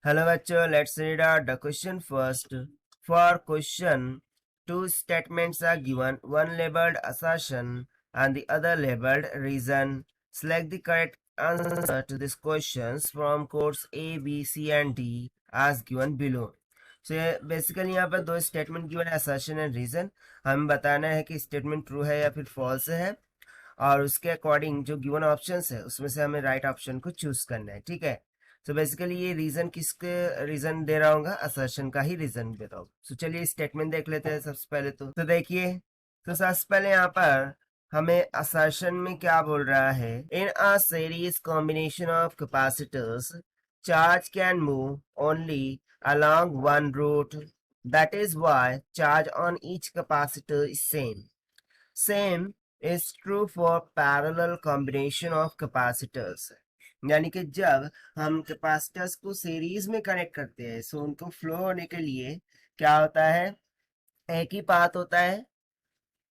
Hello bachcho, let's read out the question first. For question, two statements are given, one labeled assertion and the other labeled reason. Select the correct answer to these questions from codes A, B, C and D as given below. So basically यहाँ पर दो statement given है, assertion and reason. हमें बताना है कि statement true है या फिर फॉल्स है, और उसके अकॉर्डिंग जो गिवन ऑप्शंस है उसमें से हमें राइट ऑप्शन को चूज करना है. ठीक है. तो बेसिकली ये रीजन किसके रीजन दे रहा हूँ, असर्शन का ही रीजन दे रहा हूँ. तो चलिए स्टेटमेंट देख लेते हैं सबसे पहले. तो देखिए, तो सबसे पहले यहाँ पर हमें असर्शन में क्या बोल रहा है. In a series combination of capacitors charge can move only along one route. That is why charge on each capacitor is same is true for parallel combination of capacitors. यानी कि जब हम कैपेसिटर्स को सीरीज में connect करते हैं सो उनको flow होने के लिए क्या होता है, एक ही पाथ होता है.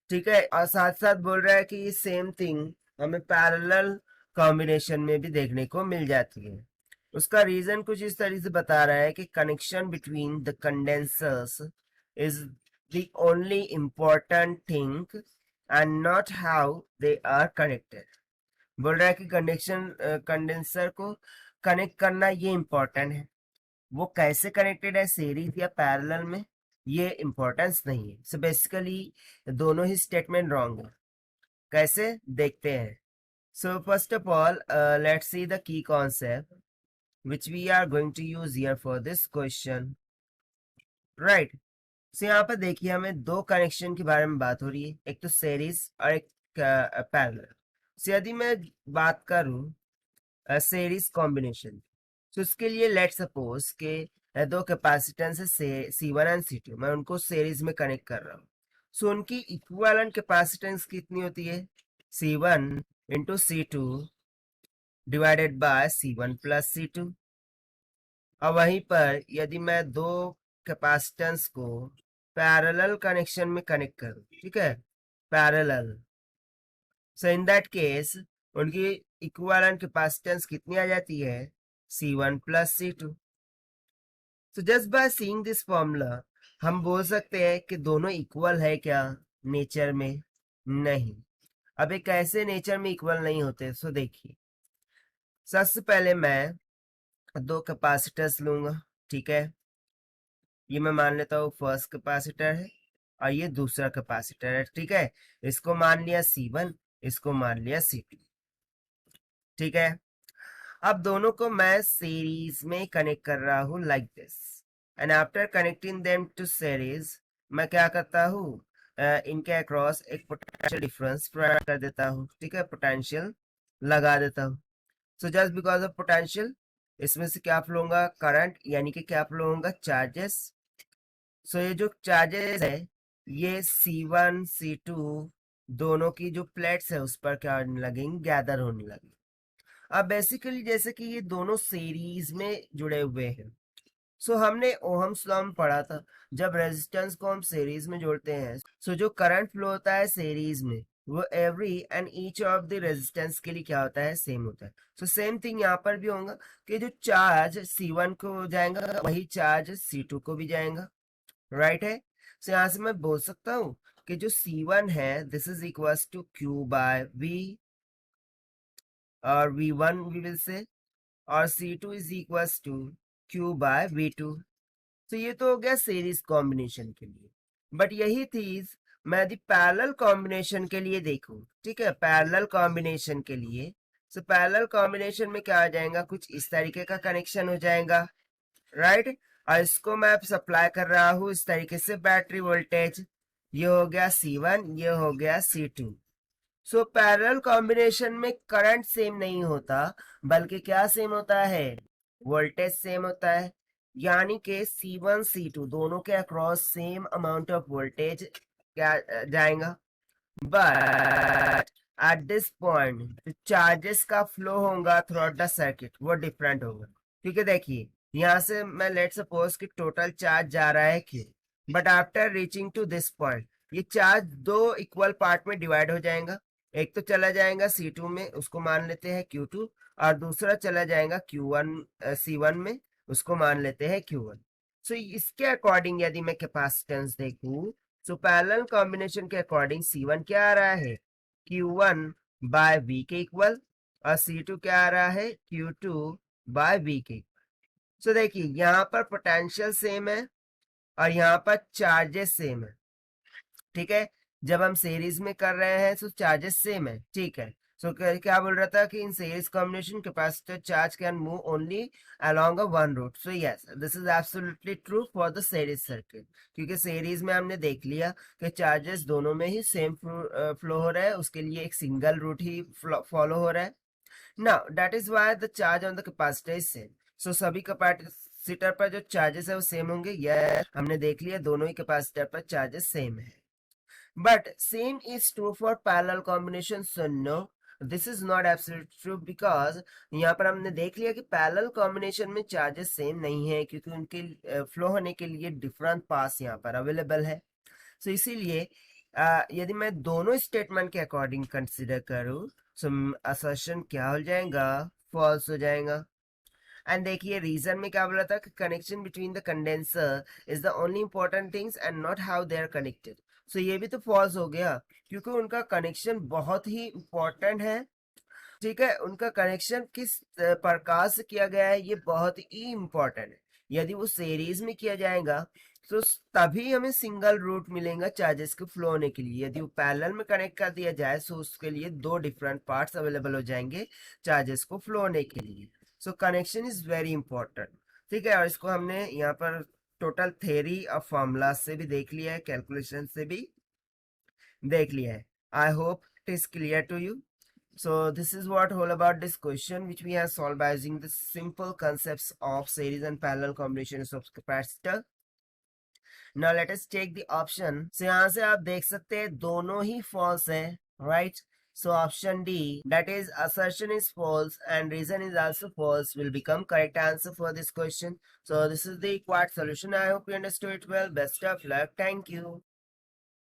ठीक है. और साथ साथ बोल रहा है कि ये सेम थिंग हमें पैरेलल कॉम्बिनेशन में भी देखने को मिल जाती है. उसका रीजन कुछ इस तरीके से बता रहा है कि connection between the condensers is the only important thing and not how they are connected. बोल रहा है कि कंडेंसर को कनेक्ट करना ये इम्पोर्टेंट है, वो कैसे कनेक्टेड है, सीरीज या पैरेलल में, ये इम्पोर्टेंस नहीं है. सो बेसिकली दोनों ही स्टेटमेंट रॉन्ग है. कैसे देखते हैं. So first of all let's see the key concept which we are going to use here for this question. Right. So यहाँ पर देखिए हमें दो कनेक्शन के बारे में बात हो रही है, एक तो सीरीज और एक पैरेलल. so यदि मैं बात करूं सीरीज कॉम्बिनेशन, तो उसके लिए लेट सपोज के दो कैपेसिटेंस है C1 एंड C2, मैं उनको सीरीज में कनेक्ट कर रहा हूँ. सो उनकी इक्विवेलेंट कैपेसिटेंस कितनी होती है, C1 into C2 divided by C1 plus C2. और वहीं पर यदि मैं दो कैपेसिटेंस को पैरेलल कनेक्शन में कनेक्ट करूं, ठीक है, parallel, so in that case उनकी इक्विवेलेंट कैपेसिटेंस कितनी आ जाती है, C1 प्लस C2. तो just by seeing this formula हम बोल सकते हैं कि दोनों इक्वल है क्या नेचर में. नहीं. अब एक ऐसे नेचर में इक्वल नहीं होते. सो देखिए, सबसे पहले मैं दो कैपेसिटर्स लूंगा. ठीक है, ये मैं मान लेता हूँ फर्स्ट कैपेसिटर है और ये दूसरा कैपेसिटर है. ठीक है, इसको मान लिया C1, इसको मान लिया C2. ठीक है. अब दोनों को मैं सीरीज में कनेक्ट कर रहा हूँ like this, and after connecting them to series मैं क्या करता हूँ, इनके अक्रॉस एक पोटेंशियल डिफरेंस प्रोवाइड कर देता हूँ. ठीक है, पोटेंशियल लगा देता हूँ. So just because of potential इसमें से क्या फ्लो होगा, करंट, यानी कि क्या फ्लो होगा, चार्जेस. सो ये जो चार्जेस है ये C1 C2 दोनों की जो प्लेट्स है उस पर क्या होने लगेंगे, गैदर होने लगेंगे. अब बेसिकली जैसे कि ये दोनों सीरीज में जुड़े हुए हैं, सो हमने ओहम्स लॉ में पढ़ा था, जब रेजिस्टेंस को हम सीरीज में जोड़ते हैं सो जो करंट फ्लो होता है सीरीज में वो every and each of the resistance के लिए क्या होता है, सेम होता है. सो सेम थिंग यहाँ पर भी होगा कि जो चार्ज C1 को जाएगा वही चार्ज C2 को भी जाएगा. राइट है. सो यहाँ से मैं बोल सकता हूँ कि जो C1 है this is equal to Q by V, और V1 वी विल से, और C2 is equal to Q by V2. तो ये तो हो गया सीरीज कॉम्बिनेशन के लिए. बट यही चीज मैं यदि पैरेलल कॉम्बिनेशन के लिए देखूं, ठीक है, पैरेलल कॉम्बिनेशन के लिए, सो पैरेलल कॉम्बिनेशन में क्या आ जाएगा, कुछ इस तरीके का कनेक्शन हो जाएगा. राइट. और इसको मैं सप्लाई कर रहा हूँ इस तरीके से बैटरी वोल्टेज, ये हो गया C1, ये हो गया C2. सो पैरेलल कॉम्बिनेशन में करंट सेम नहीं होता, बल्कि क्या सेम होता है, वोल्टेज सेम होता है. यानी कि C1 C2 दोनों के across same amount of voltage क्या जाएगा. But at this point charges का फ्लो होगा थ्रू आउट द सर्किट वो डिफरेंट होगा. क्योंकि देखिए यहाँ से मैं लेट सपोज कि टोटल चार्ज जा रहा है Q, but after reaching to this point ये चार्ज दो इक्वल पार्ट में डिवाइड हो जाएगा. एक तो चला जाएगा C2 में, उसको मान लेते हैं Q2, और दूसरा चला जाएगा Q1 C1 में, उसको मान लेते हैं Q1। सो इसके अकॉर्डिंग यदि मैं कैपेसिटेंस देखूं, सो पैरेलल कॉम्बिनेशन के अकॉर्डिंग C1 क्या आ रहा है, Q1 बाय V के इक्वल, और C2 क्या आ रहा है, Q2 बाय V के इक्वल। सो देखिए यहाँ पर पोटेंशियल सेम है और यहाँ पर चार्जेस सेम है, ठीक है। जब हम सीरीज में कर रहे हैं तो चार्जेस सेम है, ठीक है। सो क्या बोल रहा था कि in series combination capacitor charge can move only along a one route. So yes, this is absolutely true for the series circuit, क्योंकि सीरीज में हमने देख लिया कि चार्जेस दोनों में ही सेम फ्लो हो रहा है, उसके लिए एक सिंगल रूट ही फॉलो हो रहा है। Now that is why the charge on the capacitor is same. So सभी कैपेसिटर पर जो चार्जेस है वो सेम होंगे, यह हमने देख लिया, दोनों ही कैपेसिटर पर चार्जेस सेम है। But same is true for parallel combination, so no, this is not absolutely true because यहाँ पर हमने देख लिया कि पैरेलल कॉम्बिनेशन में चार्जेस सेम नहीं है, क्योंकि उनके फ्लो होने के लिए डिफरेंट पास यहाँ पर अवेलेबल है। सो इसीलिए यदि मैं दोनों स्टेटमेंट के अकॉर्डिंग कंसिडर करूँ, सो असर्शन क्या हो जाएगा, फॉल्स हो जाएगा। एंड देखिए रीजन में क्या बोला था कि connection between the condenser is the only important things and not how they are connected. So ये भी तो फॉल्स हो गया, क्योंकि उनका कनेक्शन बहुत ही इंपॉर्टेंट है, ठीक है। उनका कनेक्शन किस प्रकार से किया गया है ये बहुत ही इंपॉर्टेंट है। यदि वो सीरीज में किया जाएगा तो तभी हमें सिंगल रूट मिलेगा चार्जेस के फ्लो होने के लिए। यदि वो पैरेलल में कनेक्ट कर दिया जाए तो उसके लिए दो डिफरेंट पार्ट्स अवेलेबल हो जाएंगे चार्जेस को फ्लो होने के लिए। सो कनेक्शन इज वेरी इंपॉर्टेंट, ठीक है। और इसको हमने यहाँ पर टोटल थ्योरी और फॉर्मूला से भी देख लिया है, कैलकुलेशन से भी देख लिया है। I hope it is clear to you. So this is what all about this question, which we have solved by using the simple concepts of series and parallel combinations of capacitor. Now let us take the option. So यहाँ से आप देख सकते हैं दोनों ही false है, right? So option D, that is assertion is false and reason is also false, will become correct answer for this question. So this is the required solution. I hope you understood it well. Best of luck. Thank you.